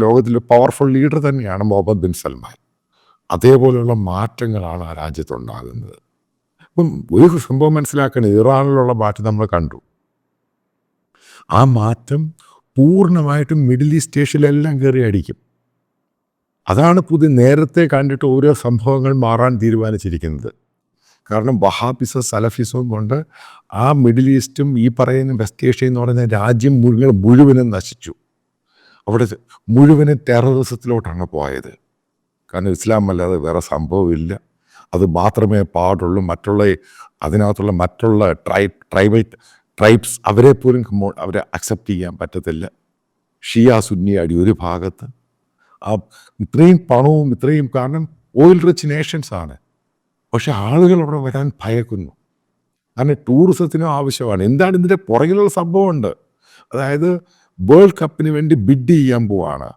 ലോകത്തിലെ powerful leader തന്നെയാണ് Muhammad bin Salman. അതേപോലെയുള്ള മാറ്റങ്ങളാണ് ആ രാജ്യത്തുണ്ടാകുന്നത്. ഇപ്പം ഒരു സംഭവം മനസ്സിലാക്കണം, ഇറാനിലുള്ള മാറ്റം നമ്മൾ കണ്ടു. ആ മാറ്റം പൂർണ്ണമായിട്ടും മിഡിൽ ഈസ്റ്റ് ഏഷ്യയിലെല്ലാം കയറി അടിക്കും. അതാണ് നേരത്തെ കണ്ടിട്ട് ഓരോ സംഭവങ്ങൾ മാറാൻ തീരുമാനിച്ചിരിക്കുന്നത്. കാരണം വഹാബിസം സലഫിസവും കൊണ്ട് ആ മിഡിൽ ഈസ്റ്റും ഈ പറയുന്ന വെസ്റ്റ് ഏഷ്യ എന്ന് പറയുന്ന രാജ്യം മുഴുവനും നശിച്ചു. അവിടെ മുഴുവനും ടെററിസത്തിലോട്ടാണ് പോയത്. കാരണം ഇസ്ലാം അല്ലാതെ വേറെ സംഭവമില്ല, അത് മാത്രമേ പാടുള്ളൂ. അതിനകത്തുള്ള മറ്റുള്ള ട്രൈബ്സ് അവരെ പോലും അവരെ അക്സെപ്റ്റ് ചെയ്യാൻ പറ്റത്തില്ല. ഷിയ സുന്നി അടി ഒരു ഭാഗത്ത്. ഇത്രയും പണവും ഇത്രയും, കാരണം ഓയിൽ റിച്ച് നേഷൻസ് ആണ്. പക്ഷെ ആളുകൾ അവിടെ വരാൻ ഭയക്കുന്നു. കാരണം ടൂറിസത്തിനും ആവശ്യമാണ്. എന്താണ് ഇതിൻ്റെ പുറകിലുള്ള സംഭവമുണ്ട്. അതായത് വേൾഡ് കപ്പിന് വേണ്ടി ബിഡ് ചെയ്യാൻ പോവാണ്.